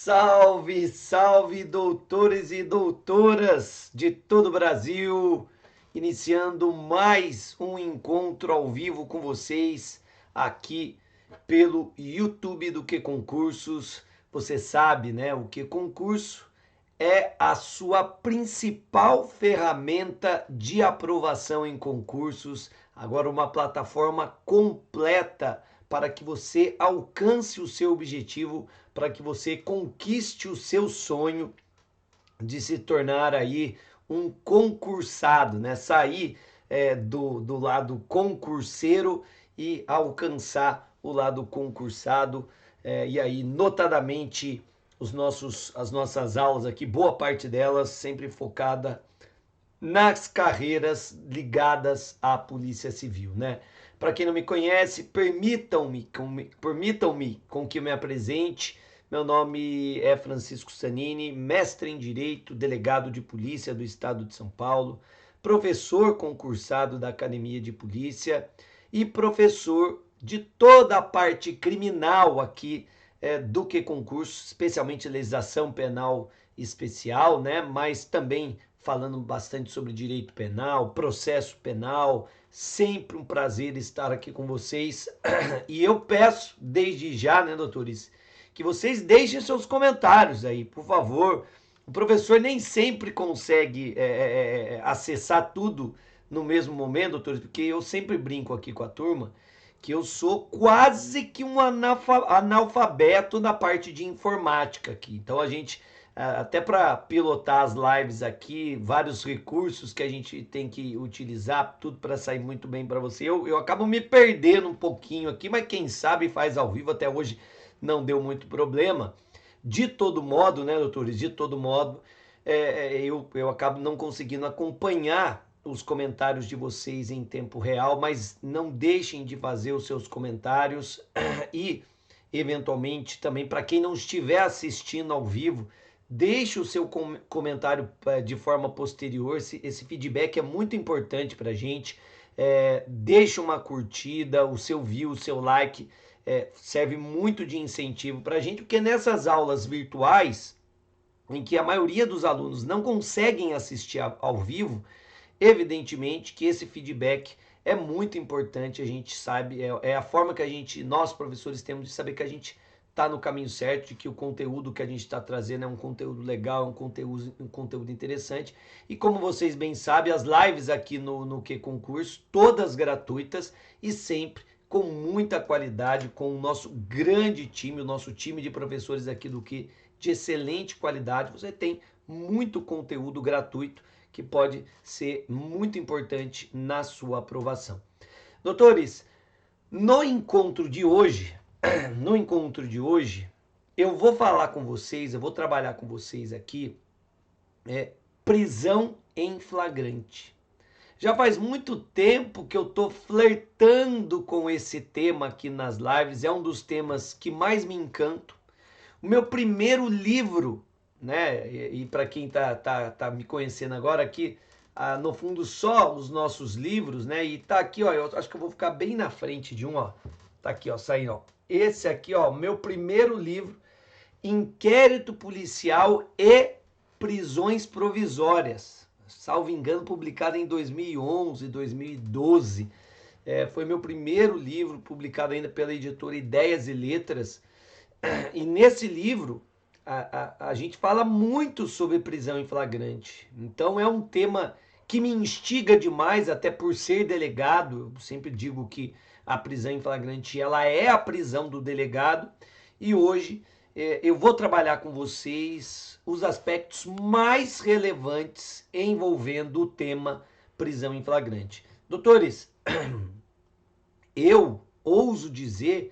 Salve, salve, doutores e doutoras de todo o Brasil! Iniciando mais um encontro ao vivo com vocês aqui pelo YouTube do Que Concursos. Você sabe, né? O Que Concurso é a sua principal ferramenta de aprovação em concursos. Agora, uma plataforma completa para que você alcance o seu objetivo, para que você conquiste o seu sonho de se tornar aí um concursado, né? Sair do lado concurseiro e alcançar o lado concursado. E aí, notadamente, as nossas aulas aqui, boa parte delas sempre focada nas carreiras ligadas à Polícia Civil, né? Para quem não me conhece, permitam-me com que eu me apresente. Meu nome é Francisco Sanini, mestre em Direito, delegado de Polícia do Estado de São Paulo, professor concursado da Academia de Polícia e professor de toda a parte criminal aqui do Que Concurso, especialmente legislação penal especial, né? Mas também falando bastante sobre direito penal, processo penal. Sempre um prazer estar aqui com vocês. E eu peço desde já, né, doutores, que vocês deixem seus comentários aí, por favor. O professor nem sempre consegue acessar tudo no mesmo momento, doutores, porque eu sempre brinco aqui com a turma que eu sou quase que um analfabeto na parte de informática aqui. Então a gente, até para pilotar as lives aqui, vários recursos que a gente tem que utilizar, tudo para sair muito bem para você. Eu acabo me perdendo um pouquinho aqui, mas quem sabe faz ao vivo, até hoje não deu muito problema. De todo modo, né, doutores? De todo modo, eu acabo não conseguindo acompanhar os comentários de vocês em tempo real, mas não deixem de fazer os seus comentários e, eventualmente, também para quem não estiver assistindo ao vivo, deixe o seu comentário de forma posterior. Esse feedback é muito importante para a gente. Deixe uma curtida, o seu view, o seu like serve muito de incentivo para a gente, porque nessas aulas virtuais, em que a maioria dos alunos não conseguem assistir ao vivo, evidentemente que esse feedback é muito importante. A gente sabe, é a forma que nós professores temos de saber que a gente está no caminho certo, de que o conteúdo que a gente está trazendo é um conteúdo legal, um conteúdo interessante. E como vocês bem sabem, as lives aqui no Que Concurso, todas gratuitas e sempre com muita qualidade, com o nosso grande time, o nosso time de professores aqui do Que, de excelente qualidade. Você tem muito conteúdo gratuito que pode ser muito importante na sua aprovação. Doutores, no encontro de hoje, no encontro de hoje, eu vou falar com vocês, eu vou trabalhar com vocês aqui, prisão em flagrante. Já faz muito tempo que eu estou flertando com esse tema aqui nas lives, é um dos temas que mais me encantam. O meu primeiro livro, né? E para quem tá me conhecendo agora aqui, no fundo só os nossos livros, né? E tá aqui, ó, eu acho que eu vou ficar bem na frente de um, ó. Tá aqui, ó, saindo, ó. Esse aqui, ó, meu primeiro livro, Inquérito Policial e Prisões Provisórias. Salvo engano, publicado em 2011, 2012. Foi meu primeiro livro, publicado ainda pela editora Ideias e Letras. E nesse livro, a gente fala muito sobre prisão em flagrante. Então é um tema que me instiga demais, até por ser delegado. Eu sempre digo que a prisão em flagrante ela é a prisão do delegado. E hoje eu vou trabalhar com vocês os aspectos mais relevantes envolvendo o tema prisão em flagrante. Doutores, eu ouso dizer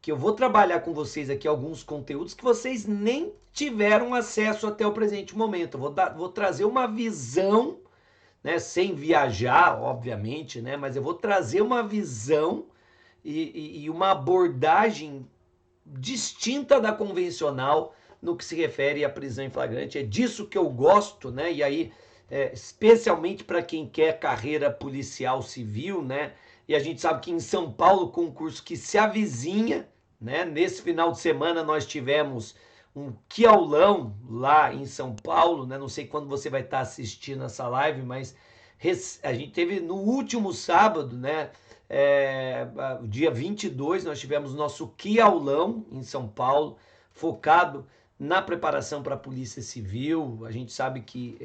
que eu vou trabalhar com vocês aqui alguns conteúdos que vocês nem tiveram acesso até o presente momento. Vou trazer uma visão, né, sem viajar, obviamente, né, mas eu vou trazer uma visão e uma abordagem distinta da convencional no que se refere à prisão em flagrante. É disso que eu gosto, né? E aí, especialmente para quem quer carreira policial civil, né? E a gente sabe que em São Paulo, concurso que se avizinha, né? Nesse final de semana nós tivemos um que aulão lá em São Paulo, né? Não sei quando você vai estar assistindo essa live, mas a gente teve no último sábado, né? Dia 22, nós tivemos nosso que aulão em São Paulo, focado na preparação para a Polícia Civil. A gente sabe que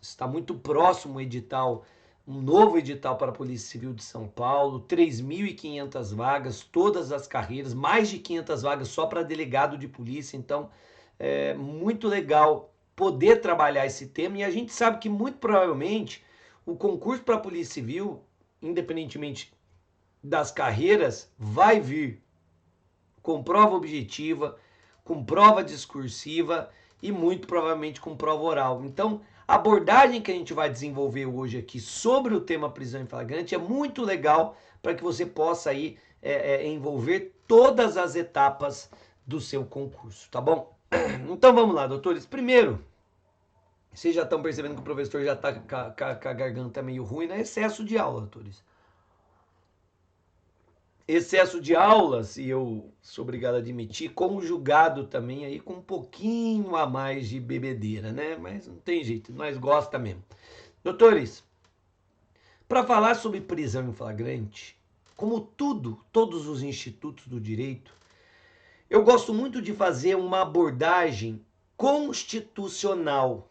está muito próximo o edital, um novo edital para a Polícia Civil de São Paulo, 3.500 vagas, todas as carreiras, mais de 500 vagas só para delegado de polícia. Então, é muito legal poder trabalhar esse tema, e a gente sabe que muito provavelmente o concurso para a Polícia Civil, independentemente das carreiras, vai vir com prova objetiva, com prova discursiva e muito provavelmente com prova oral. Então, a abordagem que a gente vai desenvolver hoje aqui sobre o tema prisão em flagrante é muito legal para que você possa aí envolver todas as etapas do seu concurso, tá bom? Então vamos lá, doutores. Primeiro, vocês já estão percebendo que o professor já está com a garganta meio ruim, né? Excesso de aula, doutores. Excesso de aulas, e eu sou obrigado a admitir, conjugado também aí com um pouquinho a mais de bebedeira, né? Mas não tem jeito, nós gosta mesmo. Doutores, para falar sobre prisão em flagrante, como todos os institutos do direito, eu gosto muito de fazer uma abordagem constitucional.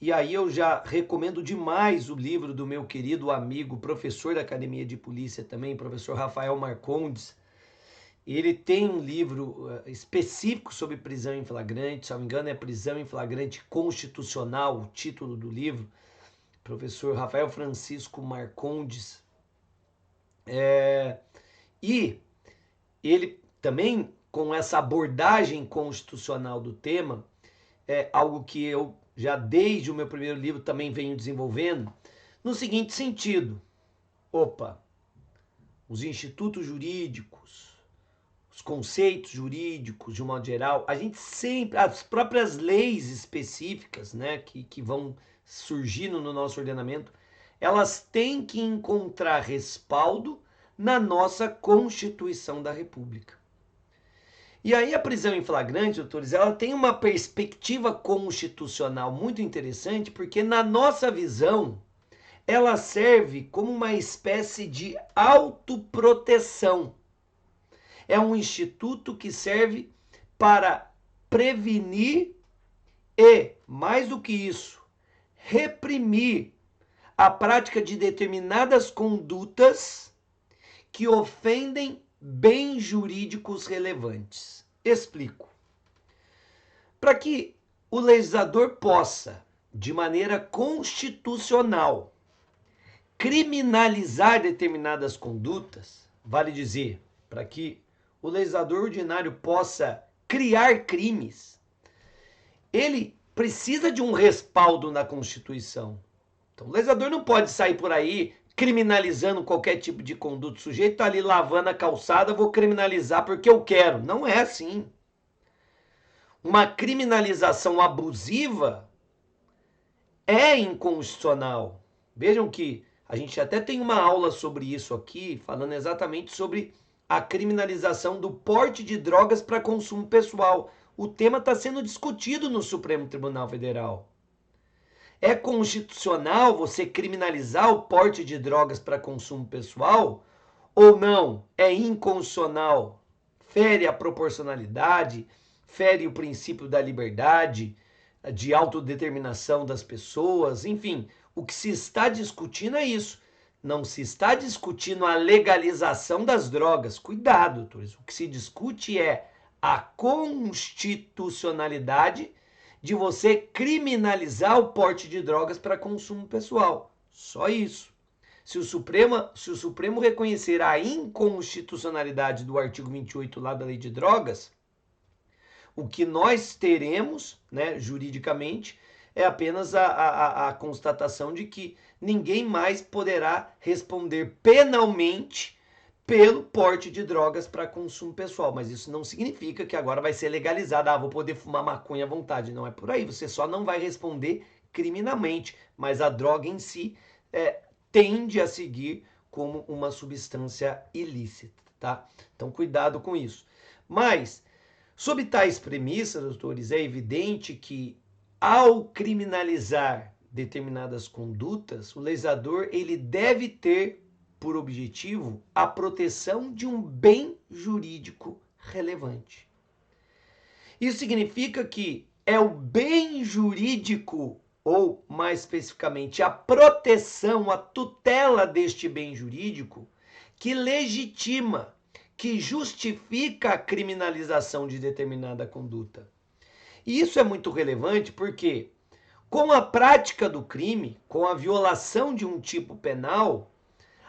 E aí eu já recomendo demais o livro do meu querido amigo, professor da Academia de Polícia também, professor Rafael Marcondes. Ele tem um livro específico sobre prisão em flagrante, se não me engano é Prisão em Flagrante Constitucional, o título do livro, professor Rafael Francisco Marcondes. E ele também, com essa abordagem constitucional do tema, é algo que eu já desde o meu primeiro livro também venho desenvolvendo, no seguinte sentido: opa, os institutos jurídicos, os conceitos jurídicos de um modo geral, a gente sempre, as próprias leis específicas, né, que vão surgindo no nosso ordenamento, elas têm que encontrar respaldo na nossa Constituição da República. E aí a prisão em flagrante, doutores, ela tem uma perspectiva constitucional muito interessante, porque na nossa visão, ela serve como uma espécie de autoproteção. É um instituto que serve para prevenir e, mais do que isso, reprimir a prática de determinadas condutas que ofendem bens jurídicos relevantes. Explico. Para que o legislador possa, de maneira constitucional, criminalizar determinadas condutas, vale dizer, para que o legislador ordinário possa criar crimes, ele precisa de um respaldo na Constituição. Então, o legislador não pode sair por aí criminalizando qualquer tipo de conduta. O sujeito está ali lavando a calçada, vou criminalizar porque eu quero. Não é assim. Uma criminalização abusiva é inconstitucional. Vejam que a gente até tem uma aula sobre isso aqui, falando exatamente sobre a criminalização do porte de drogas para consumo pessoal. O tema está sendo discutido no Supremo Tribunal Federal. É constitucional você criminalizar o porte de drogas para consumo pessoal ou não? É inconstitucional. Fere a proporcionalidade, fere o princípio da liberdade, de autodeterminação das pessoas, enfim, o que se está discutindo é isso. Não se está discutindo a legalização das drogas. Cuidado, doutores. O que se discute é a constitucionalidade de você criminalizar o porte de drogas para consumo pessoal. Só isso. Se o Supremo reconhecer a inconstitucionalidade do artigo 28 lá da Lei de Drogas, o que nós teremos, né, juridicamente, é apenas a constatação de que ninguém mais poderá responder penalmente pelo porte de drogas para consumo pessoal. Mas isso não significa que agora vai ser legalizado. Vou poder fumar maconha à vontade. Não é por aí. Você só não vai responder criminalmente. Mas a droga em si tende a seguir como uma substância ilícita, tá? Então, cuidado com isso. Mas, Sob tais premissas, doutores, é evidente que, ao criminalizar determinadas condutas, o legislador ele deve ter por objetivo a proteção de um bem jurídico relevante. Isso significa que é o bem jurídico, ou mais especificamente, a proteção, a tutela deste bem jurídico, que legitima, que justifica a criminalização de determinada conduta. E isso é muito relevante porque, com a prática do crime, com a violação de um tipo penal,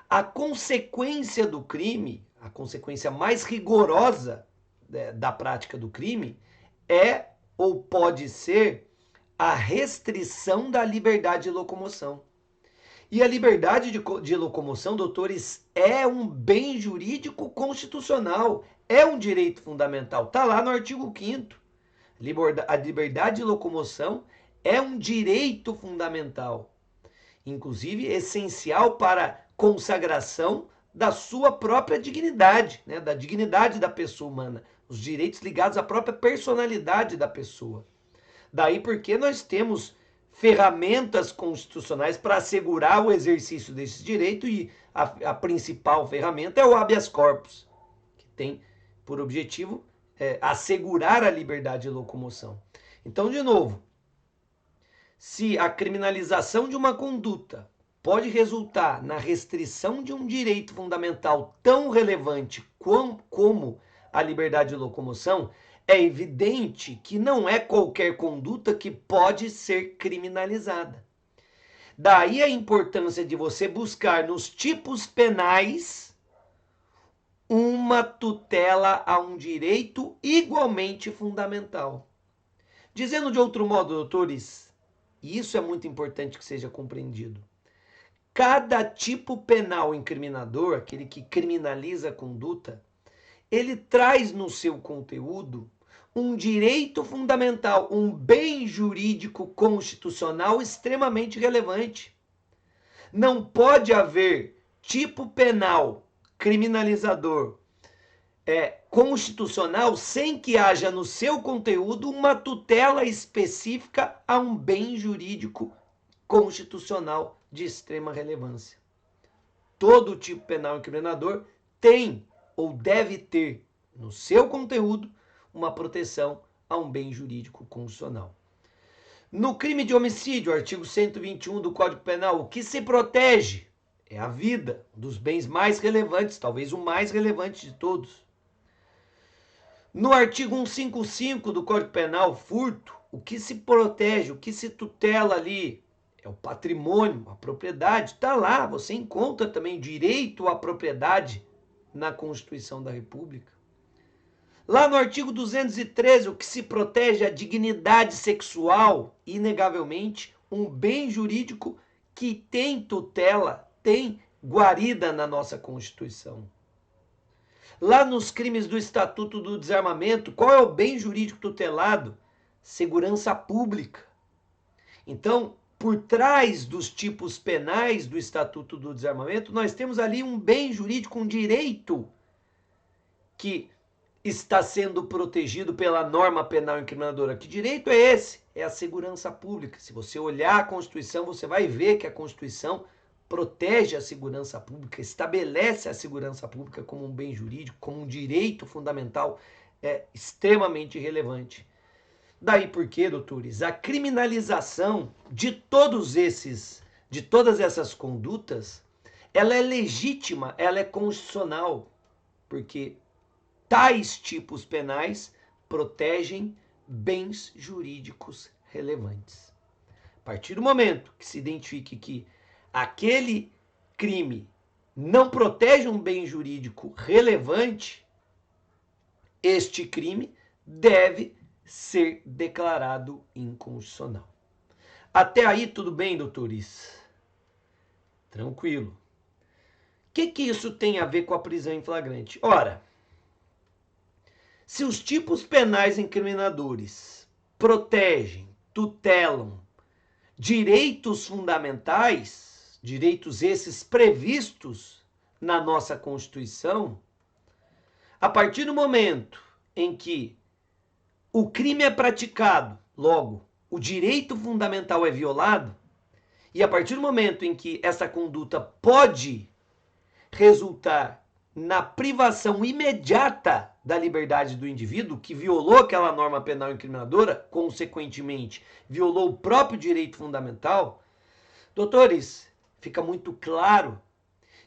a consequência do crime, a consequência mais rigorosa da prática do crime, é ou pode ser a restrição da liberdade de locomoção. E a liberdade de locomoção, doutores, é um bem jurídico constitucional, é um direito fundamental. Está lá no artigo 5º. A liberdade de locomoção é um direito fundamental, inclusive essencial para a consagração da sua própria dignidade, né? Da dignidade da pessoa humana, os direitos ligados à própria personalidade da pessoa. Daí porque nós temos ferramentas constitucionais para assegurar o exercício desse direito e a principal ferramenta é o habeas corpus, que tem por objetivo assegurar a liberdade de locomoção. Então, de novo, se a criminalização de uma conduta pode resultar na restrição de um direito fundamental tão relevante como a liberdade de locomoção, é evidente que não é qualquer conduta que pode ser criminalizada. Daí a importância de você buscar nos tipos penais uma tutela a um direito igualmente fundamental. Dizendo de outro modo, doutores, e isso é muito importante que seja compreendido, cada tipo penal incriminador, aquele que criminaliza a conduta, ele traz no seu conteúdo um direito fundamental, um bem jurídico constitucional extremamente relevante. Não pode haver tipo penal criminalizador constitucional sem que haja no seu conteúdo uma tutela específica a um bem jurídico constitucional de extrema relevância. Todo tipo penal incriminador tem ou deve ter no seu conteúdo uma proteção a um bem jurídico constitucional. No crime de homicídio, artigo 121 do Código Penal, o que se protege é a vida, um dos bens mais relevantes, talvez o mais relevante de todos. No artigo 155 do Código Penal, furto, o que se protege, o que se tutela ali é o patrimônio, a propriedade. Está lá, você encontra também direito à propriedade na Constituição da República. Lá no artigo 213, o que se protege é a dignidade sexual, inegavelmente, um bem jurídico que tem tutela, tem guarida na nossa Constituição. Lá nos crimes do Estatuto do Desarmamento, qual é o bem jurídico tutelado? Segurança pública. Então, por trás dos tipos penais do Estatuto do Desarmamento, nós temos ali um bem jurídico, um direito que está sendo protegido pela norma penal incriminadora. Que direito é esse? É a segurança pública. Se você olhar a Constituição, você vai ver que a Constituição protege a segurança pública, estabelece a segurança pública como um bem jurídico, como um direito fundamental extremamente relevante. Daí porque, doutores, a criminalização de todas essas condutas, ela é legítima, ela é constitucional, porque tais tipos penais protegem bens jurídicos relevantes. A partir do momento que se identifique que aquele crime não protege um bem jurídico relevante, este crime deve ser declarado inconstitucional. Até aí tudo bem, doutores? Tranquilo. O que isso tem a ver com a prisão em flagrante? Ora, se os tipos penais incriminadores protegem, tutelam direitos fundamentais, direitos esses previstos na nossa Constituição, a partir do momento em que o crime é praticado, logo, o direito fundamental é violado, e a partir do momento em que essa conduta pode resultar na privação imediata da liberdade do indivíduo, que violou aquela norma penal incriminadora, consequentemente, violou o próprio direito fundamental, doutores, fica muito claro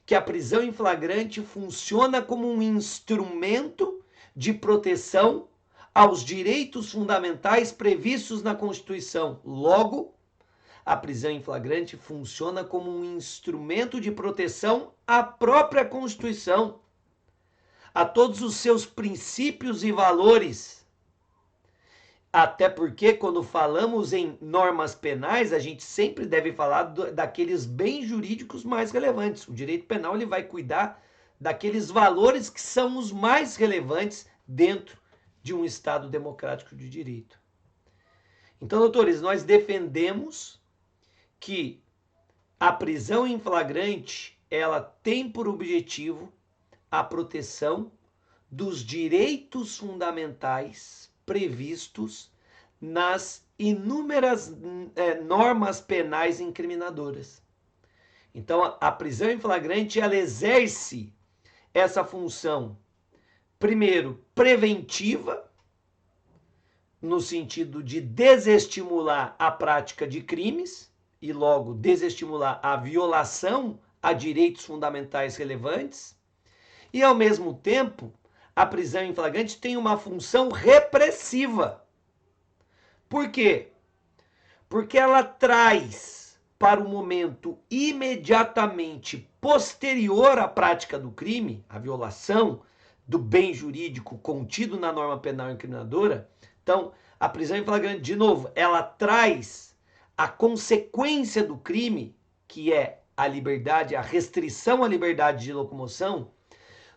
que a prisão em flagrante funciona como um instrumento de proteção aos direitos fundamentais previstos na Constituição. Logo, a prisão em flagrante funciona como um instrumento de proteção à própria Constituição, a todos os seus princípios e valores. Até porque, quando falamos em normas penais, a gente sempre deve falar daqueles bens jurídicos mais relevantes. O direito penal ele vai cuidar daqueles valores que são os mais relevantes dentro de um Estado democrático de direito. Então, doutores, nós defendemos que a prisão em flagrante ela tem por objetivo a proteção dos direitos fundamentais previstos nas inúmeras normas penais incriminadoras. Então, a prisão em flagrante ela exerce essa função, primeiro, preventiva, no sentido de desestimular a prática de crimes e, logo, desestimular a violação a direitos fundamentais relevantes. E, ao mesmo tempo, a prisão em flagrante tem uma função repressiva. Por quê? Porque ela traz para o momento imediatamente posterior à prática do crime, a violação do bem jurídico contido na norma penal incriminadora. Então, a prisão em flagrante, de novo, ela traz a consequência do crime, que é a liberdade, a restrição à liberdade de locomoção,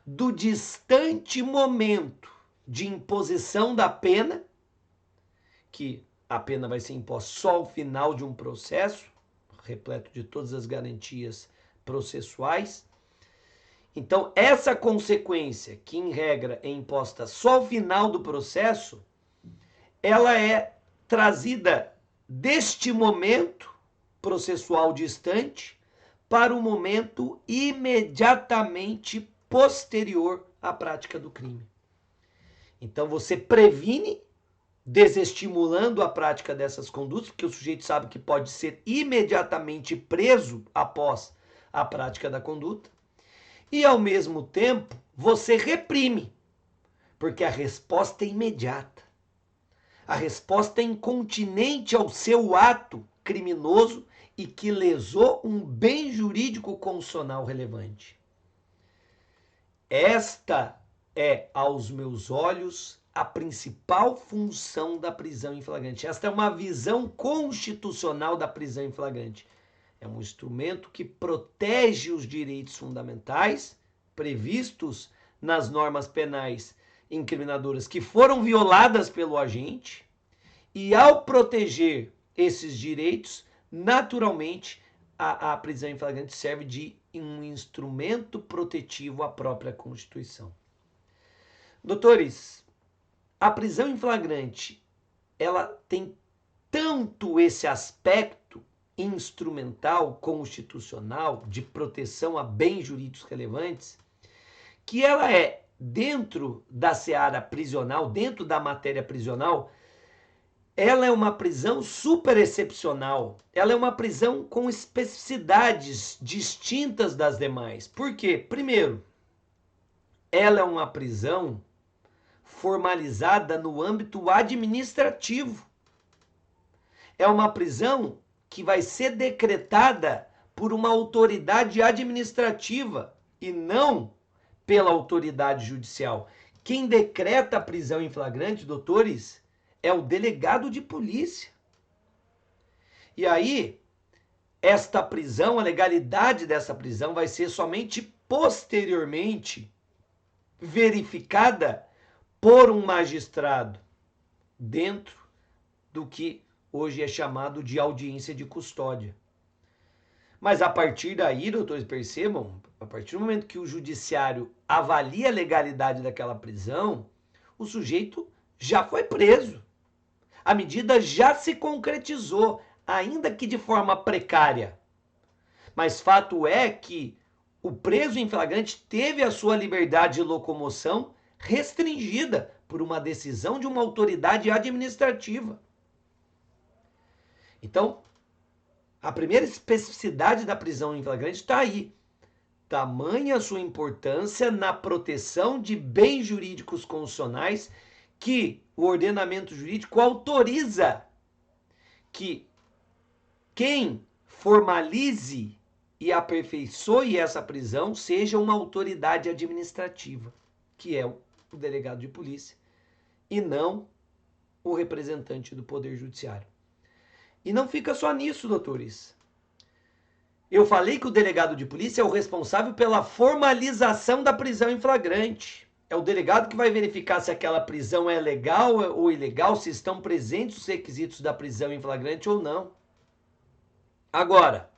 do distante momento de imposição da pena, que a pena vai ser imposta só ao final de um processo, repleto de todas as garantias processuais. Então, essa consequência, que em regra é imposta só ao final do processo, ela é trazida deste momento processual distante para o momento imediatamente posterior à prática do crime. Então, você previne, desestimulando a prática dessas condutas, porque o sujeito sabe que pode ser imediatamente preso após a prática da conduta, e, ao mesmo tempo, você reprime, porque a resposta é imediata. A resposta é incontinente ao seu ato criminoso e que lesou um bem jurídico constitucional relevante. Esta é, aos meus olhos, a principal função da prisão em flagrante. Esta é uma visão constitucional da prisão em flagrante. É um instrumento que protege os direitos fundamentais previstos nas normas penais incriminadoras que foram violadas pelo agente, e ao proteger esses direitos, naturalmente, a prisão em flagrante serve de um instrumento protetivo à própria Constituição. Doutores, a prisão em flagrante, ela tem tanto esse aspecto instrumental, constitucional, de proteção a bens jurídicos relevantes, que ela é, dentro da seara prisional, dentro da matéria prisional, ela é uma prisão super excepcional. Ela é uma prisão com especificidades distintas das demais. Por quê? Primeiro, ela é uma prisão formalizada no âmbito administrativo. É uma prisão que vai ser decretada por uma autoridade administrativa e não pela autoridade judicial. Quem decreta a prisão em flagrante, doutores, é o delegado de polícia. E aí, esta prisão, a legalidade dessa prisão vai ser somente posteriormente verificada por um magistrado dentro do que hoje é chamado de audiência de custódia. Mas a partir daí, doutores, percebam, a partir do momento que o judiciário avalia a legalidade daquela prisão, o sujeito já foi preso. A medida já se concretizou, ainda que de forma precária. Mas fato é que o preso em flagrante teve a sua liberdade de locomoção restringida por uma decisão de uma autoridade administrativa. Então, a primeira especificidade da prisão em flagrante está aí. Tamanha a sua importância na proteção de bens jurídicos constitucionais que o ordenamento jurídico autoriza que quem formalize e aperfeiçoe essa prisão seja uma autoridade administrativa, que é o delegado de polícia, e não o representante do Poder Judiciário. E não fica só nisso, doutores. Eu falei que o delegado de polícia é o responsável pela formalização da prisão em flagrante. É o delegado que vai verificar se aquela prisão é legal ou ilegal, se estão presentes os requisitos da prisão em flagrante ou não. Agora,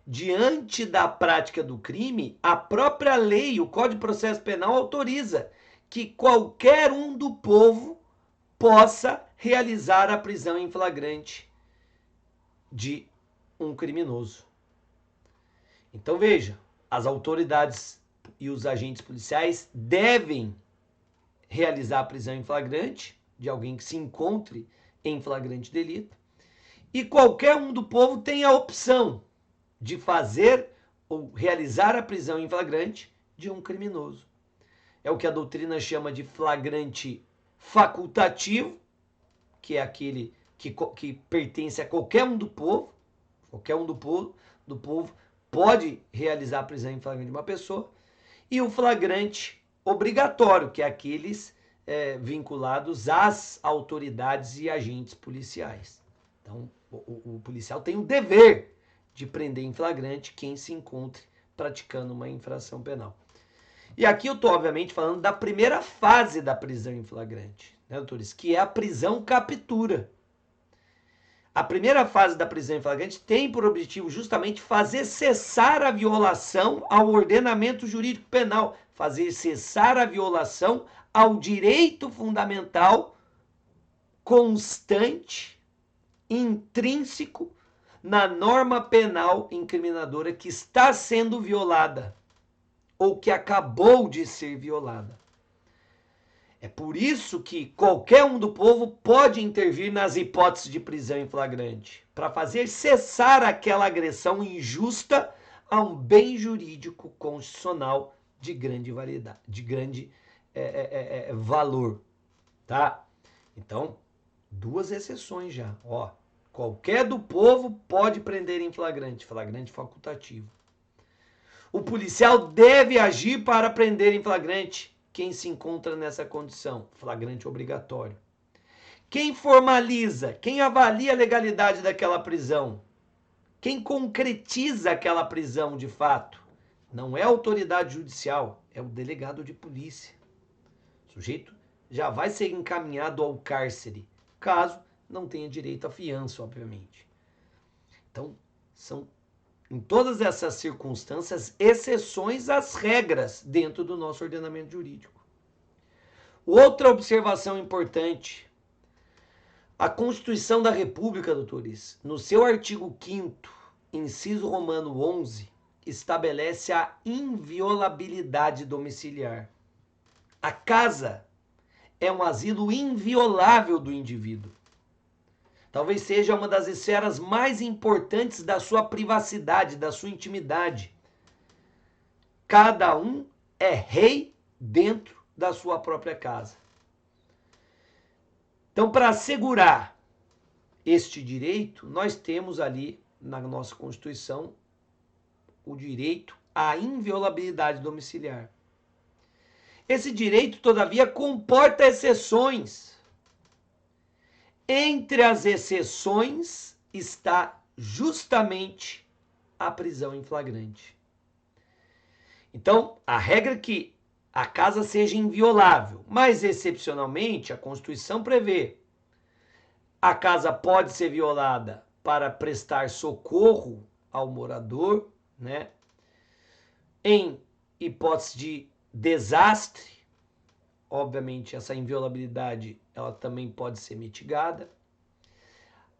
diante da prática do crime, a própria lei, o Código de Processo Penal, autoriza que qualquer um do povo possa realizar a prisão em flagrante de um criminoso. Então veja, as autoridades e os agentes policiais devem realizar a prisão em flagrante de alguém que se encontre em flagrante delito, e qualquer um do povo tem a opção de fazer ou realizar a prisão em flagrante de um criminoso. É o que a doutrina chama de flagrante facultativo, que é aquele que pertence a qualquer um do povo. Qualquer um do povo pode realizar a prisão em flagrante de uma pessoa. E o flagrante obrigatório, que é aqueles vinculados às autoridades e agentes policiais. Então, o policial tem o dever de prender em flagrante quem se encontre praticando uma infração penal. E aqui eu estou, obviamente, falando da primeira fase da prisão em flagrante, né, doutores? Que é a prisão captura. A primeira fase da prisão em flagrante tem por objetivo justamente fazer cessar a violação ao ordenamento jurídico penal, fazer cessar a violação ao direito fundamental constante, intrínseco na norma penal incriminadora que está sendo violada ou que acabou de ser violada. É por isso que qualquer um do povo pode intervir nas hipóteses de prisão em flagrante, para fazer cessar aquela agressão injusta a um bem jurídico constitucional de grande validade, de grande valor, tá? Então, duas exceções já, ó. Qualquer do povo pode prender em flagrante, flagrante facultativo. O policial deve agir para prender em flagrante quem se encontra nessa condição, flagrante obrigatório. Quem formaliza, quem avalia a legalidade daquela prisão, quem concretiza aquela prisão de fato, não é a autoridade judicial, é o delegado de polícia. O sujeito já vai ser encaminhado ao cárcere, caso não tenha direito à fiança, obviamente. Então, são, em todas essas circunstâncias, exceções às regras dentro do nosso ordenamento jurídico. Outra observação importante. A Constituição da República, doutores, no seu artigo 5º, inciso romano 11, estabelece a inviolabilidade domiciliar. A casa é um asilo inviolável do indivíduo. Talvez seja uma das esferas mais importantes da sua privacidade, da sua intimidade. Cada um é rei dentro da sua própria casa. Então, para assegurar este direito, nós temos ali na nossa Constituição o direito à inviolabilidade domiciliar. Esse direito, todavia, comporta exceções. Entre as exceções está justamente a prisão em flagrante. Então, a regra é que a casa seja inviolável, mas excepcionalmente a Constituição prevê: a casa pode ser violada para prestar socorro ao morador, né? Em hipótese de desastre, obviamente, essa inviolabilidade ela também pode ser mitigada.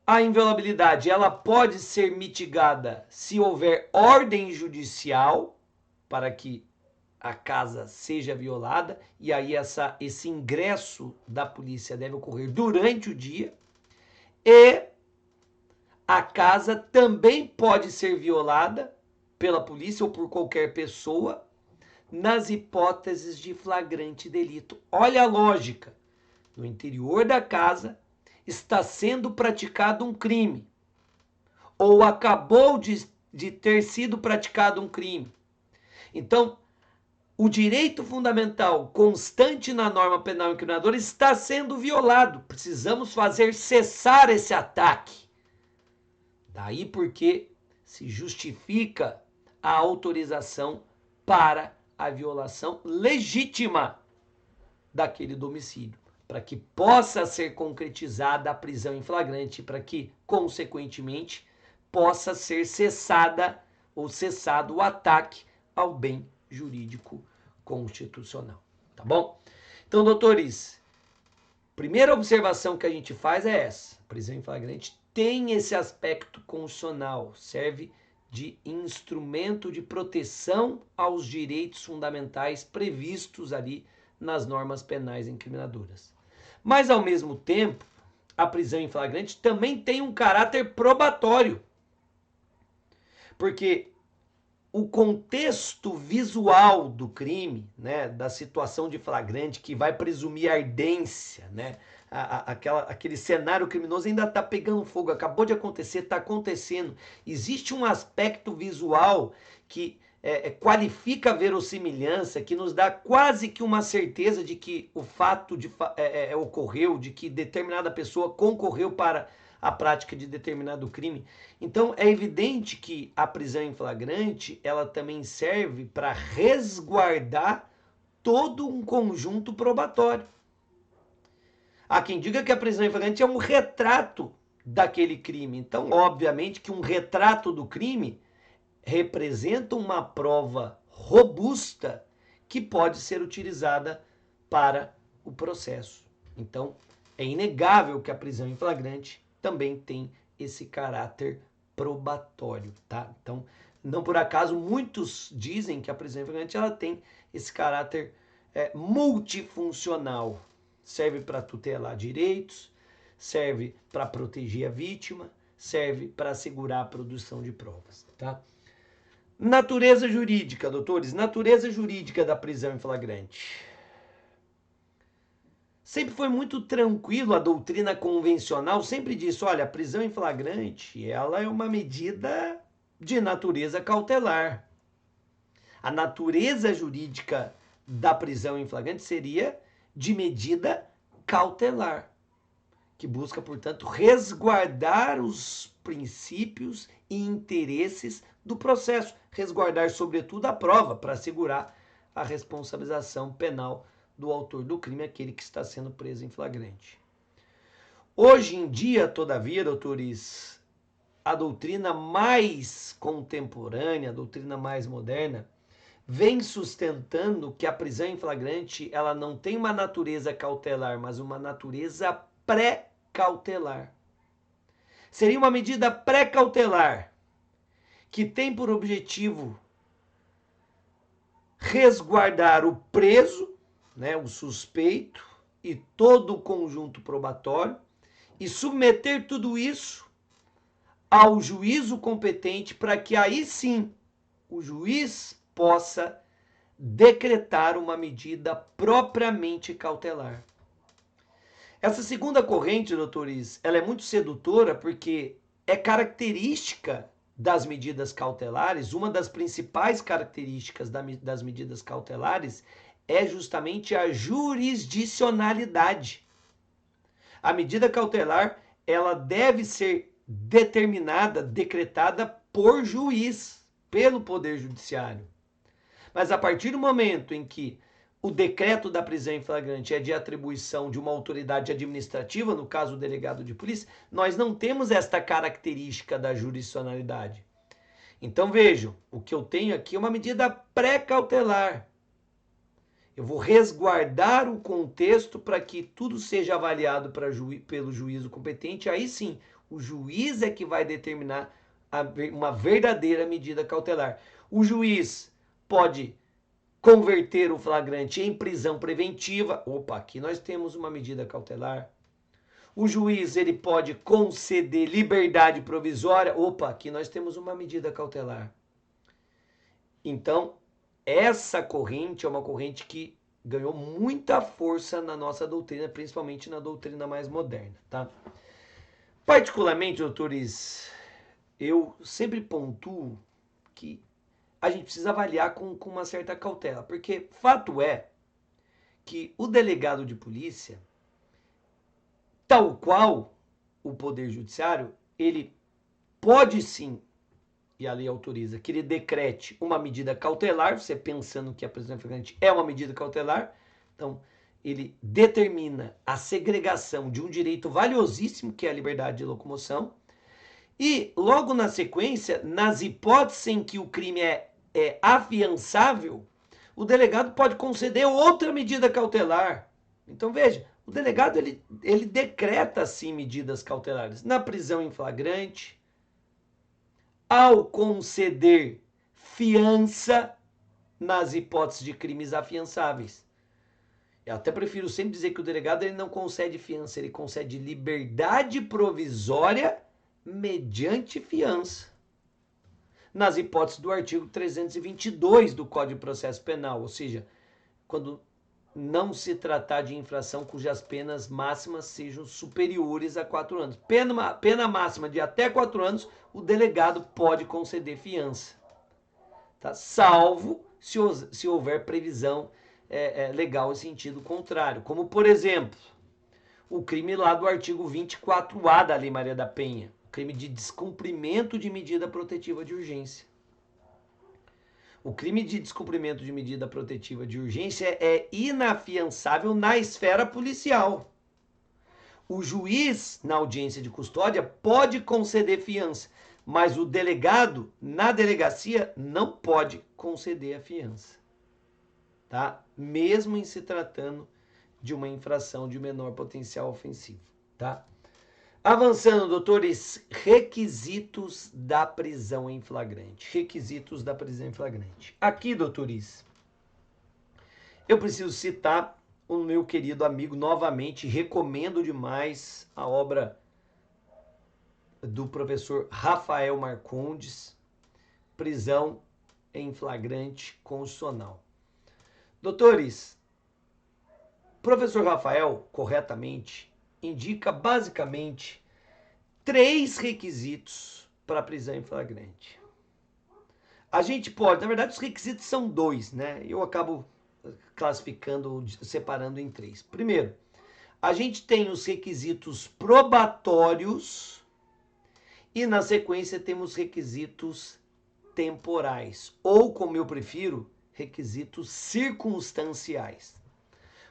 A inviolabilidade ela pode ser mitigada se houver ordem judicial para que a casa seja violada, e aí esse ingresso da polícia deve ocorrer durante o dia, e a casa também pode ser violada pela polícia ou por qualquer pessoa nas hipóteses de flagrante delito. Olha a lógica. No interior da casa está sendo praticado um crime, ou acabou de ter sido praticado um crime. Então, o direito fundamental constante na norma penal incriminadora está sendo violado. Precisamos fazer cessar esse ataque. Daí porque se justifica a autorização para a violação legítima daquele domicílio, para que possa ser concretizada a prisão em flagrante, para que, consequentemente, possa ser cessada ou cessado o ataque ao bem jurídico constitucional. Tá bom? Então, doutores, primeira observação que a gente faz é essa: a prisão em flagrante tem esse aspecto constitucional, serve de instrumento de proteção aos direitos fundamentais previstos ali nas normas penais incriminadoras. Mas, ao mesmo tempo, a prisão em flagrante também tem um caráter probatório, porque o contexto visual do crime, né, da situação de flagrante que vai presumir ardência, né, aquele cenário criminoso ainda está pegando fogo, acabou de acontecer, está acontecendo. Existe um aspecto visual que qualifica a verossimilhança, que nos dá quase que uma certeza de que o fato ocorreu, de que determinada pessoa concorreu para a prática de determinado crime. Então, é evidente que a prisão em flagrante, ela também serve para resguardar todo um conjunto probatório. Há quem diga que a prisão em flagrante é um retrato daquele crime. Então, obviamente que um retrato do crime representa uma prova robusta que pode ser utilizada para o processo. Então, é inegável que a prisão em flagrante também tem esse caráter probatório, tá? Então, não por acaso, muitos dizem que a prisão em flagrante ela tem esse caráter multifuncional. Serve para tutelar direitos, serve para proteger a vítima, serve para assegurar a produção de provas, tá? Natureza jurídica, doutores, natureza jurídica da prisão em flagrante. Sempre foi muito tranquilo, a doutrina convencional sempre disse, olha, a prisão em flagrante, ela é uma medida de natureza cautelar. A natureza jurídica da prisão em flagrante seria de medida cautelar, que busca, portanto, resguardar os princípios e interesses do processo, resguardar, sobretudo, a prova para assegurar a responsabilização penal do autor do crime, aquele que está sendo preso em flagrante. Hoje em dia, todavia, doutores, a doutrina mais contemporânea, a doutrina mais moderna, vem sustentando que a prisão em flagrante ela não tem uma natureza cautelar, mas uma natureza pré-cautelar. Seria uma medida pré-cautelar que tem por objetivo resguardar o preso, né, o suspeito e todo o conjunto probatório e submeter tudo isso ao juízo competente para que aí sim o juiz possa decretar uma medida propriamente cautelar. Essa segunda corrente, doutores, ela é muito sedutora porque é característica das medidas cautelares, uma das principais características das medidas cautelares é justamente a jurisdicionalidade. A medida cautelar, ela deve ser determinada, decretada por juiz, pelo Poder Judiciário. Mas a partir do momento em que o decreto da prisão em flagrante é de atribuição de uma autoridade administrativa, no caso o delegado de polícia, nós não temos esta característica da jurisdicionalidade. Então vejam, o que eu tenho aqui é uma medida pré-cautelar. Eu vou resguardar o contexto para que tudo seja avaliado pelo juízo competente. Aí sim, o juiz é que vai determinar uma verdadeira medida cautelar. O juiz pode converter o flagrante em prisão preventiva. Opa, aqui nós temos uma medida cautelar. O juiz ele pode conceder liberdade provisória. Opa, aqui nós temos uma medida cautelar. Então, essa corrente é uma corrente que ganhou muita força na nossa doutrina, principalmente na doutrina mais moderna, tá? Particularmente, doutores, eu sempre pontuo que a gente precisa avaliar com uma certa cautela, porque fato é que o delegado de polícia, tal qual o Poder Judiciário, ele pode sim, e a lei autoriza, que ele decrete uma medida cautelar, você pensando que a prisão em flagrante é uma medida cautelar, então ele determina a segregação de um direito valiosíssimo, que é a liberdade de locomoção, e logo na sequência, nas hipóteses em que o crime é afiançável, o delegado pode conceder outra medida cautelar. Então veja, o delegado ele decreta sim medidas cautelares na prisão em flagrante, ao conceder fiança nas hipóteses de crimes afiançáveis. Eu até prefiro sempre dizer que o delegado ele não concede fiança, ele concede liberdade provisória mediante fiança. Nas hipóteses do artigo 322 do Código de Processo Penal, ou seja, quando não se tratar de infração cujas penas máximas sejam superiores a 4 anos. Pena máxima de até 4 anos, o delegado pode conceder fiança. Tá? Salvo se houver previsão legal em sentido contrário. Como, por exemplo, o crime lá do artigo 24A da Lei Maria da Penha. Crime de descumprimento de medida protetiva de urgência. O crime de descumprimento de medida protetiva de urgência é inafiançável na esfera policial. O juiz, na audiência de custódia, pode conceder fiança, mas o delegado, na delegacia, não pode conceder a fiança. Tá? Mesmo em se tratando de uma infração de menor potencial ofensivo. Tá? Avançando, doutores, requisitos da prisão em flagrante. Requisitos da prisão em flagrante. Aqui, doutores, eu preciso citar o meu querido amigo novamente, recomendo demais a obra do professor Rafael Marcondes, Prisão em Flagrante Constitucional. Doutores, professor Rafael, corretamente, indica basicamente 3 requisitos para prisão em flagrante. A gente pode, na verdade os requisitos são 2, né? Eu acabo classificando, separando em 3. Primeiro, a gente tem os requisitos probatórios e na sequência temos requisitos temporais, ou como eu prefiro, requisitos circunstanciais.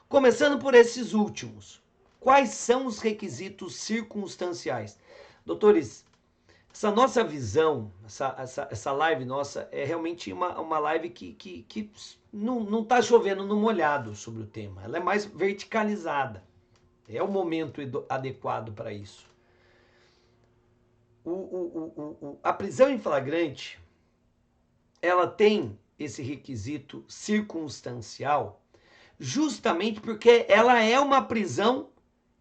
Começando por esses últimos. Quais são os requisitos circunstanciais? Doutores, essa nossa visão, essa live nossa é realmente uma live que não está chovendo no molhado sobre o tema. Ela é mais verticalizada. É o momento adequado para isso. A prisão em flagrante, ela tem esse requisito circunstancial justamente porque ela é uma prisão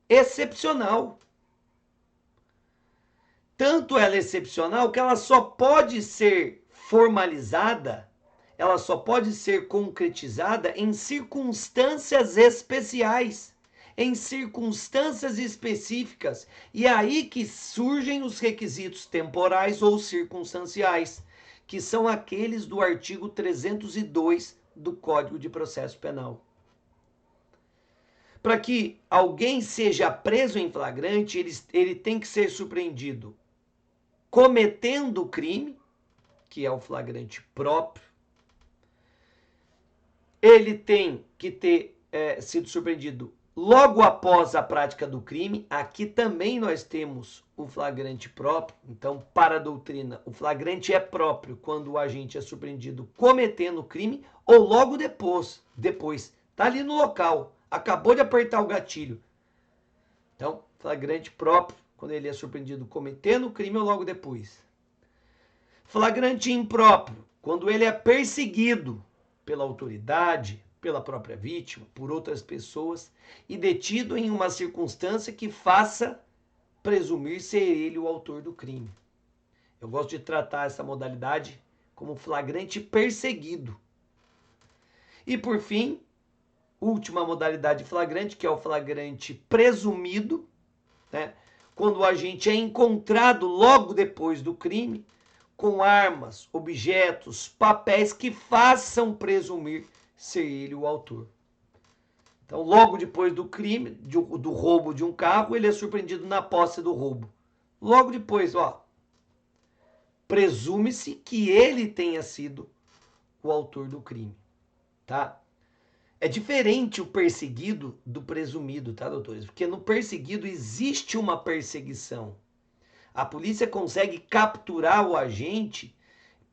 excepcional. Tanto ela é excepcional que ela só pode ser formalizada, ela só pode ser concretizada em circunstâncias especiais, em circunstâncias específicas. E é aí que surgem os requisitos temporais ou circunstanciais, que são aqueles do artigo 302 do Código de Processo Penal. Para que alguém seja preso em flagrante, ele tem que ser surpreendido cometendo o crime, que é o flagrante próprio. Ele tem que ter sido surpreendido logo após a prática do crime. Aqui também nós temos o flagrante próprio. Então, para a doutrina, o flagrante é próprio quando o agente é surpreendido cometendo o crime ou logo depois Está ali no local, acabou de apertar o gatilho. Então, flagrante próprio, quando ele é surpreendido cometendo o crime ou logo depois. Flagrante impróprio, quando ele é perseguido pela autoridade, pela própria vítima, por outras pessoas e detido em uma circunstância que faça presumir ser ele o autor do crime. Eu gosto de tratar essa modalidade como flagrante perseguido. E por fim, última modalidade flagrante, que é o flagrante presumido, né? Quando o agente é encontrado logo depois do crime com armas, objetos, papéis que façam presumir ser ele o autor. Então, logo depois do crime, do roubo de um carro, ele é surpreendido na posse do roubo. Logo depois, presume-se que ele tenha sido o autor do crime, tá? É diferente o perseguido do presumido, tá, doutores? Porque no perseguido existe uma perseguição. A polícia consegue capturar o agente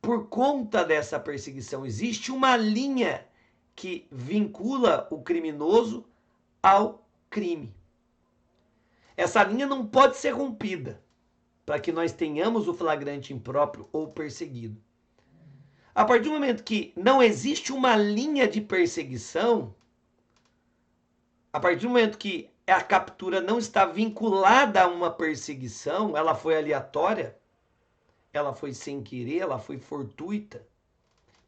por conta dessa perseguição. Existe uma linha que vincula o criminoso ao crime. Essa linha não pode ser rompida para que nós tenhamos o flagrante impróprio ou perseguido. A partir do momento que não existe uma linha de perseguição, a partir do momento que a captura não está vinculada a uma perseguição, ela foi aleatória, ela foi sem querer, ela foi fortuita,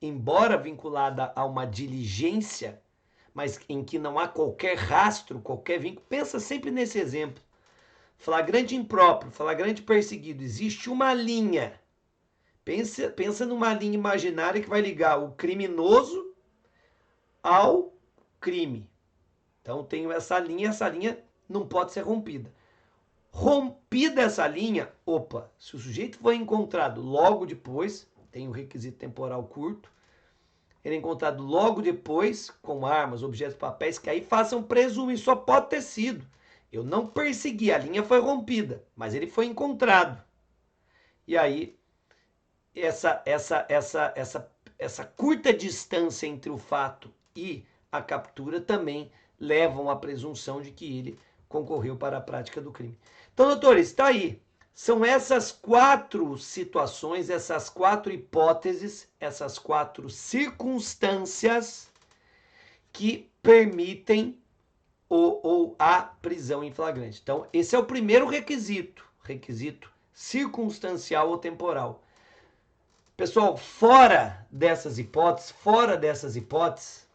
embora vinculada a uma diligência, mas em que não há qualquer rastro, qualquer vínculo. Pensa sempre nesse exemplo. Flagrante impróprio, flagrante perseguido, existe uma linha. Pensa numa linha imaginária que vai ligar o criminoso ao crime. Então tenho essa linha não pode ser rompida. Rompida essa linha, se o sujeito foi encontrado logo depois, tem o requisito temporal curto, ele é encontrado logo depois com armas, objetos, papéis, que aí façam presumir, só pode ter sido. Eu não persegui, a linha foi rompida, mas ele foi encontrado. E aí, essa curta distância entre o fato e a captura também levam à presunção de que ele concorreu para a prática do crime. Então, doutores, está aí. São essas 4 situações, essas 4 hipóteses, essas 4 circunstâncias que permitem a prisão em flagrante. Então, esse é o primeiro requisito circunstancial ou temporal. Pessoal, fora dessas hipóteses,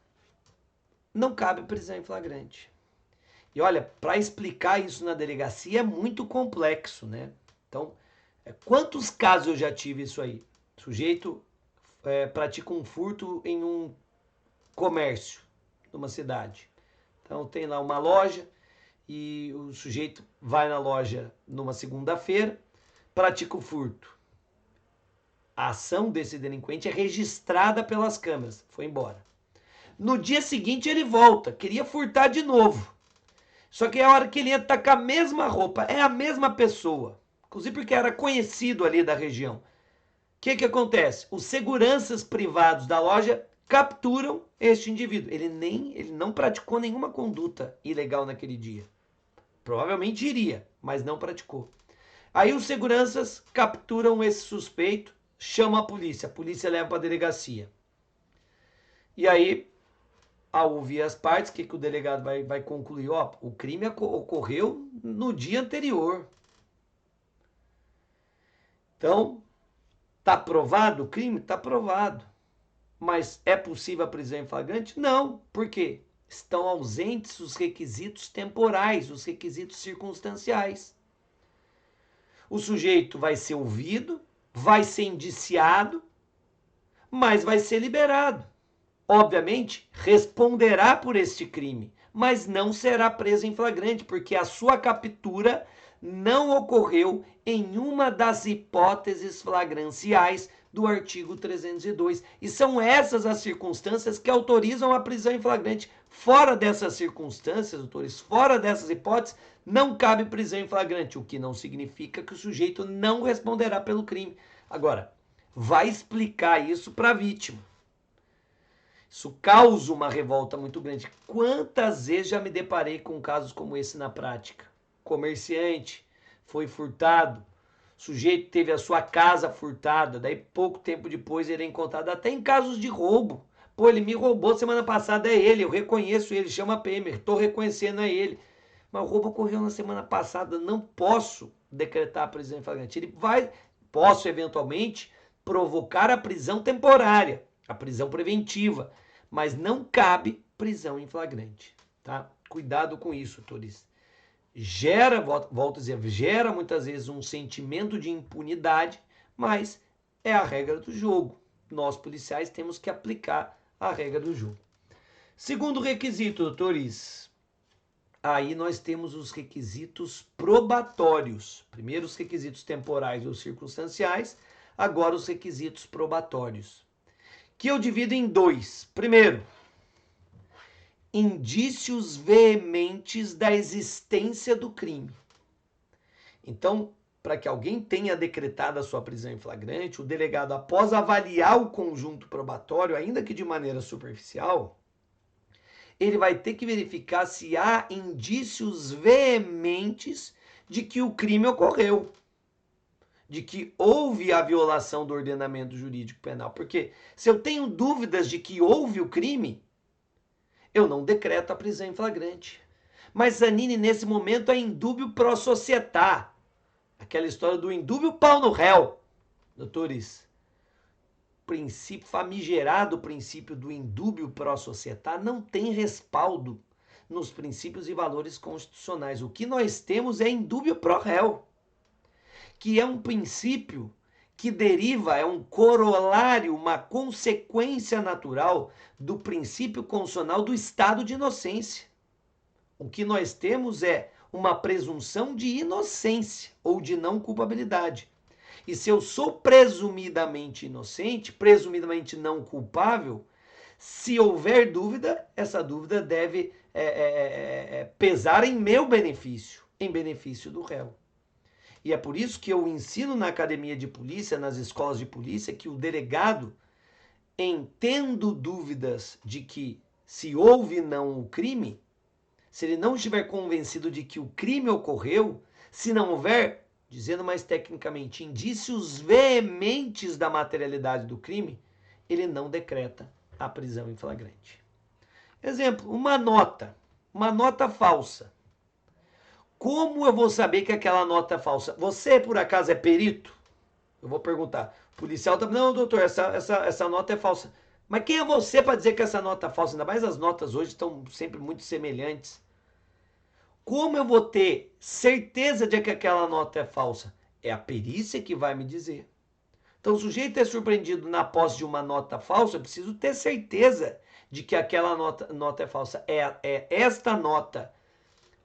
não cabe prisão em flagrante. E olha, para explicar isso na delegacia é muito complexo, né? Então, quantos casos eu já tive isso aí? O sujeito pratica um furto em um comércio, numa cidade. Então, tem lá uma loja e o sujeito vai na loja numa segunda-feira, pratica o furto. A ação desse delinquente é registrada pelas câmeras. Foi embora. No dia seguinte ele volta, queria furtar de novo. Só que a hora que ele entra com a mesma roupa, é a mesma pessoa. Inclusive porque era conhecido ali da região. O que acontece? Os seguranças privados da loja capturam este indivíduo. Ele não praticou nenhuma conduta ilegal naquele dia. Provavelmente iria, mas não praticou. Aí os seguranças capturam esse suspeito, chamam a polícia leva para a delegacia. E aí, ao ouvir as partes, o que o delegado vai concluir? O crime ocorreu no dia anterior. Então, está provado o crime? Está provado. Mas é possível a prisão em flagrante? Não. Por quê? Estão ausentes os requisitos temporais, os requisitos circunstanciais. O sujeito vai ser ouvido, vai ser indiciado, mas vai ser liberado. Obviamente, responderá por este crime, mas não será preso em flagrante, porque a sua captura não ocorreu em uma das hipóteses flagranciais do artigo 302. E são essas as circunstâncias que autorizam a prisão em flagrante. Fora dessas circunstâncias, doutores, fora dessas hipóteses, não cabe prisão em flagrante, o que não significa que o sujeito não responderá pelo crime. Agora, vai explicar isso para a vítima. Isso causa uma revolta muito grande. Quantas vezes já me deparei com casos como esse na prática? Comerciante foi furtado, o sujeito teve a sua casa furtada, daí pouco tempo depois ele é encontrado até em casos de roubo. Pô, ele me roubou semana passada, é ele, eu reconheço ele, chama a PM, estou reconhecendo é ele. Mas o roubo ocorreu na semana passada, não posso decretar a prisão em flagrante. Posso eventualmente provocar a prisão temporária, a prisão preventiva, mas não cabe prisão em flagrante, tá? Cuidado com isso, turista. Gera, volto a dizer, gera muitas vezes um sentimento de impunidade, mas é a regra do jogo. Nós, policiais, temos que aplicar a regra do jogo. Segundo requisito, doutores, aí nós temos os requisitos probatórios. Primeiro os requisitos temporais ou circunstanciais, agora os requisitos probatórios, que eu divido em dois. Primeiro, indícios veementes da existência do crime. Então, para que alguém tenha decretado a sua prisão em flagrante, o delegado, após avaliar o conjunto probatório, ainda que de maneira superficial, ele vai ter que verificar se há indícios veementes de que o crime ocorreu, de que houve a violação do ordenamento jurídico penal. Porque se eu tenho dúvidas de que houve o crime, eu não decreto a prisão em flagrante. Mas, Zanini, nesse momento é indúbio pro societá. Aquela história do indúbio pau no réu. Doutores, princípio famigerado, princípio do indúbio pro societá não tem respaldo nos princípios e valores constitucionais. O que nós temos é indúbio pro réu, que é um princípio que deriva, é um corolário, uma consequência natural do princípio constitucional do estado de inocência. O que nós temos é uma presunção de inocência ou de não culpabilidade. E se eu sou presumidamente inocente, presumidamente não culpável, se houver dúvida, essa dúvida deve pesar em meu benefício, em benefício do réu. E é por isso que eu ensino na academia de polícia, nas escolas de polícia, que o delegado, em tendo dúvidas de que se houve não o crime, se ele não estiver convencido de que o crime ocorreu, se não houver, dizendo mais tecnicamente, indícios veementes da materialidade do crime, ele não decreta a prisão em flagrante. Exemplo, uma nota falsa. Como eu vou saber que aquela nota é falsa? Você, por acaso, é perito? Eu vou perguntar. O policial tá... Não, doutor, essa nota é falsa. Mas quem é você para dizer que essa nota é falsa? Ainda mais as notas hoje estão sempre muito semelhantes. Como eu vou ter certeza de que aquela nota é falsa? É a perícia que vai me dizer. Então, o sujeito é surpreendido na posse de uma nota falsa, eu preciso ter certeza de que aquela nota é falsa. É esta nota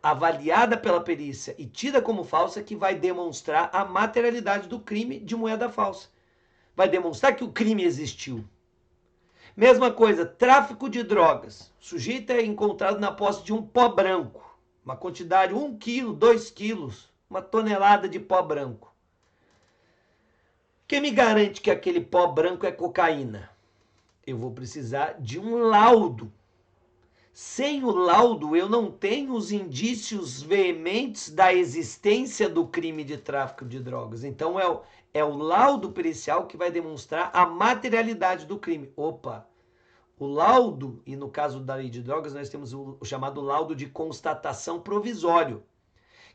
avaliada pela perícia e tida como falsa que vai demonstrar a materialidade do crime de moeda falsa. Vai demonstrar que o crime existiu. Mesma coisa, tráfico de drogas. O sujeito é encontrado na posse de um pó branco. Uma quantidade, 1 quilo, 2 quilos, uma tonelada de pó branco. Quem me garante que aquele pó branco é cocaína? Eu vou precisar de um laudo. Sem o laudo, eu não tenho os indícios veementes da existência do crime de tráfico de drogas. Então, é o laudo pericial que vai demonstrar a materialidade do crime. Opa! O laudo, e no caso da lei de drogas, nós temos o chamado laudo de constatação provisório,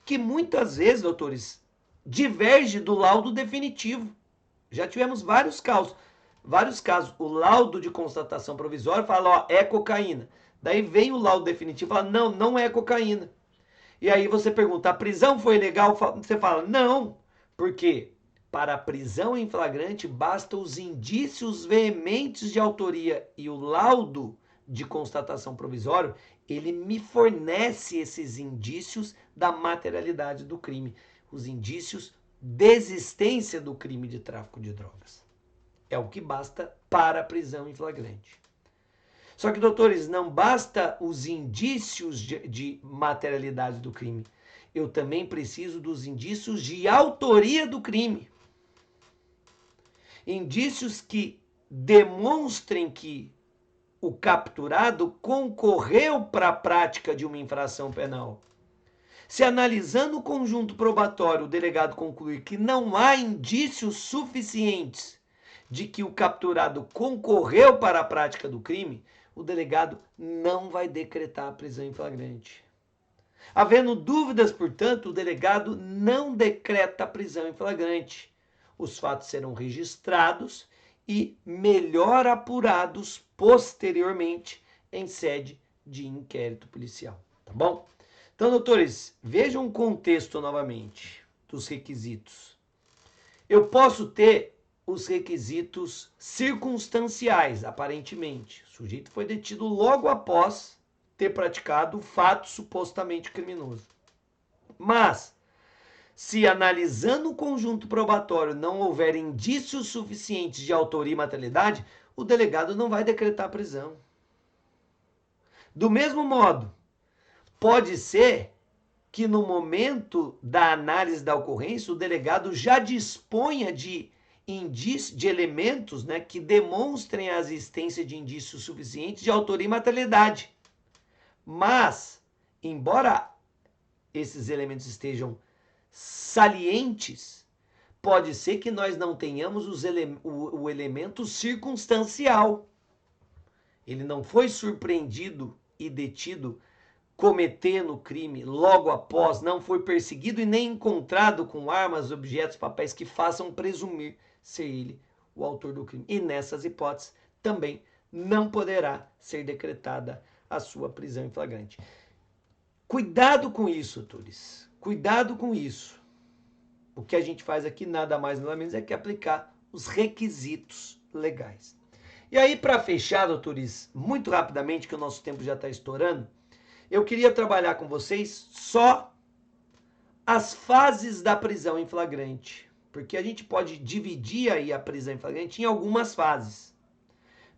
que muitas vezes, doutores, diverge do laudo definitivo. Já tivemos vários casos. O laudo de constatação provisória fala, ó, é cocaína. Daí vem o laudo definitivo e fala, não, não é cocaína. E aí você pergunta, a prisão foi legal? Você fala, não, porque para a prisão em flagrante basta os indícios veementes de autoria e o laudo de constatação provisório, ele me fornece esses indícios da materialidade do crime, os indícios de existência do crime de tráfico de drogas. É o que basta para a prisão em flagrante. Só que, doutores, não basta os indícios de materialidade do crime. Eu também preciso dos indícios de autoria do crime. Indícios que demonstrem que o capturado concorreu para a prática de uma infração penal. Se analisando o conjunto probatório, o delegado concluir que não há indícios suficientes de que o capturado concorreu para a prática do crime, o delegado não vai decretar a prisão em flagrante. Havendo dúvidas, portanto, o delegado não decreta a prisão em flagrante. Os fatos serão registrados e melhor apurados posteriormente em sede de inquérito policial. Tá bom? Então, doutores, vejam o contexto novamente dos requisitos. Eu posso ter os requisitos circunstanciais, aparentemente. O sujeito foi detido logo após ter praticado o fato supostamente criminoso. Mas, se analisando o conjunto probatório não houver indícios suficientes de autoria e materialidade, o delegado não vai decretar a prisão. Do mesmo modo, pode ser que no momento da análise da ocorrência, o delegado já disponha de indícios, de elementos, né, que demonstrem a existência de indícios suficientes de autoria e materialidade. Mas, embora esses elementos estejam salientes, pode ser que nós não tenhamos o elemento circunstancial. Ele não foi surpreendido e detido cometendo o crime logo após, não foi perseguido e nem encontrado com armas, objetos, papéis que façam presumir ser ele o autor do crime. E nessas hipóteses também não poderá ser decretada a sua prisão em flagrante. Cuidado com isso, autores. Cuidado com isso. O que a gente faz aqui nada mais nada menos é que aplicar os requisitos legais. E aí, para fechar, doutores, muito rapidamente, que o nosso tempo já está estourando, eu queria trabalhar com vocês só as fases da prisão em flagrante, porque a gente pode dividir aí a prisão em flagrante em algumas fases.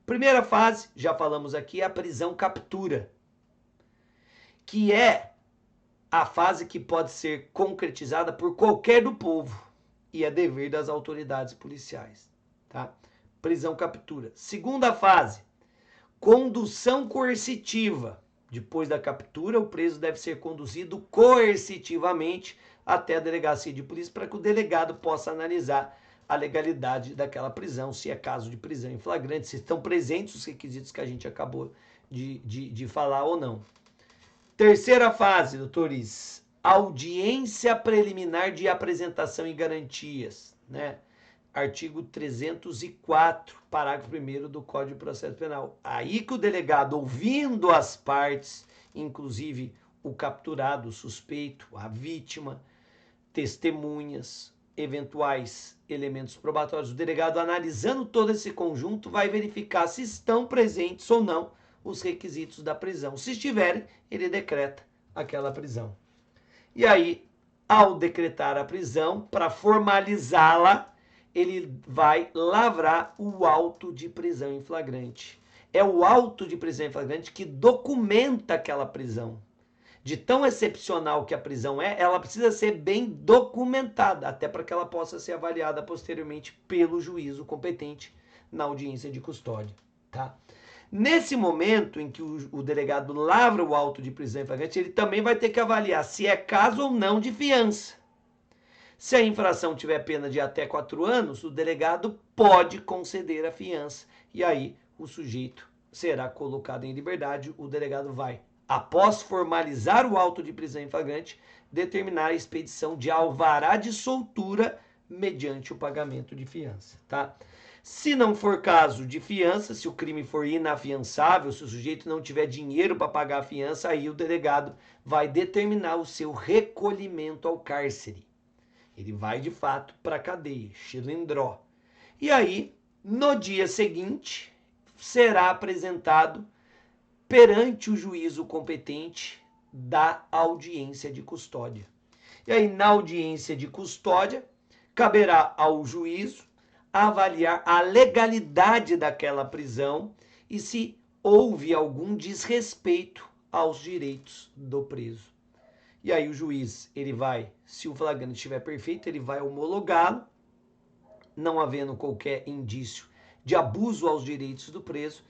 Primeira fase, já falamos aqui, é a prisão captura, que é a fase que pode ser concretizada por qualquer do povo e é dever das autoridades policiais, tá? Prisão captura. Segunda fase, condução coercitiva. Depois da captura, o preso deve ser conduzido coercitivamente até a delegacia de polícia para que o delegado possa analisar a legalidade daquela prisão, se é caso de prisão em flagrante, se estão presentes os requisitos que a gente acabou de falar ou não. Terceira fase, doutores, audiência preliminar de apresentação e garantias, né? Artigo 304, parágrafo 1º do Código de Processo Penal. Aí que o delegado, ouvindo as partes, inclusive o capturado, o suspeito, a vítima, testemunhas, eventuais elementos probatórios, o delegado, analisando todo esse conjunto, vai verificar se estão presentes ou não os requisitos da prisão. Se estiverem, ele decreta aquela prisão. E aí, ao decretar a prisão, para formalizá-la, ele vai lavrar o auto de prisão em flagrante. É o auto de prisão em flagrante que documenta aquela prisão. De tão excepcional que a prisão é, ela precisa ser bem documentada, até para que ela possa ser avaliada posteriormente pelo juízo competente na audiência de custódia, tá? Nesse momento em que o delegado lavra o auto de prisão em flagrante, ele também vai ter que avaliar se é caso ou não de fiança. Se a infração tiver pena de até 4 anos, o delegado pode conceder a fiança. E aí o sujeito será colocado em liberdade. O delegado vai, após formalizar o auto de prisão em flagrante, determinar a expedição de alvará de soltura mediante o pagamento de fiança, tá? Se não for caso de fiança, se o crime for inafiançável, se o sujeito não tiver dinheiro para pagar a fiança, aí o delegado vai determinar o seu recolhimento ao cárcere. Ele vai, de fato, para a cadeia, chilindró. E aí, no dia seguinte, será apresentado perante o juízo competente da audiência de custódia. E aí, na audiência de custódia, caberá ao juízo avaliar a legalidade daquela prisão e se houve algum desrespeito aos direitos do preso. E aí o juiz, ele vai, se o flagrante estiver perfeito, ele vai homologá-lo, não havendo qualquer indício de abuso aos direitos do preso,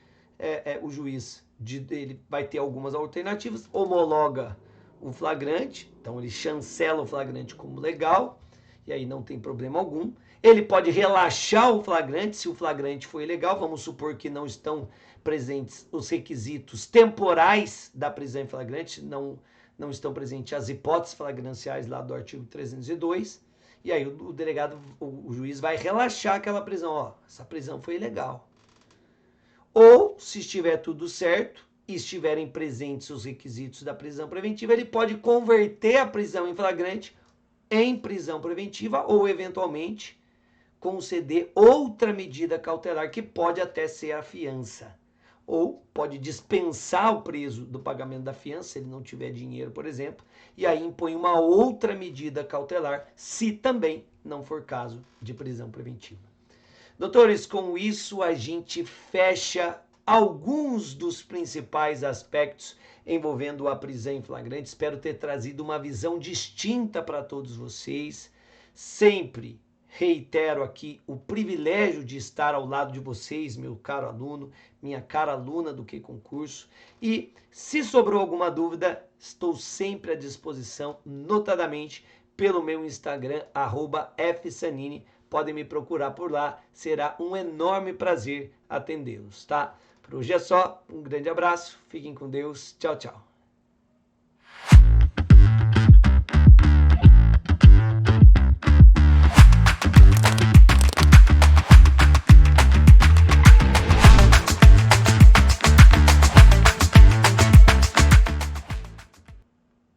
o juiz ele vai ter algumas alternativas, homologa o flagrante, então ele chancela o flagrante como legal, e aí não tem problema algum. Ele pode relaxar o flagrante se o flagrante for ilegal, vamos supor que não estão presentes os requisitos temporais da prisão em flagrante, não estão presentes as hipóteses flagranciais lá do artigo 302, e aí o delegado, o juiz vai relaxar aquela prisão, ó, essa prisão foi ilegal. Ou, se estiver tudo certo e estiverem presentes os requisitos da prisão preventiva, ele pode converter a prisão em flagrante em prisão preventiva ou, eventualmente, conceder outra medida cautelar, que pode até ser a fiança. Ou pode dispensar o preso do pagamento da fiança, se ele não tiver dinheiro, por exemplo, e aí impõe uma outra medida cautelar, se também não for caso de prisão preventiva. Doutores, com isso a gente fecha alguns dos principais aspectos envolvendo a prisão em flagrante. Espero ter trazido uma visão distinta para todos vocês. Sempre reitero aqui o privilégio de estar ao lado de vocês, meu caro aluno, minha cara aluna do Que Concurso. E se sobrou alguma dúvida, estou sempre à disposição, notadamente pelo meu Instagram, @fsanini. Podem me procurar por lá, será um enorme prazer atendê-los, tá? Por hoje é só, um grande abraço, fiquem com Deus, tchau, tchau.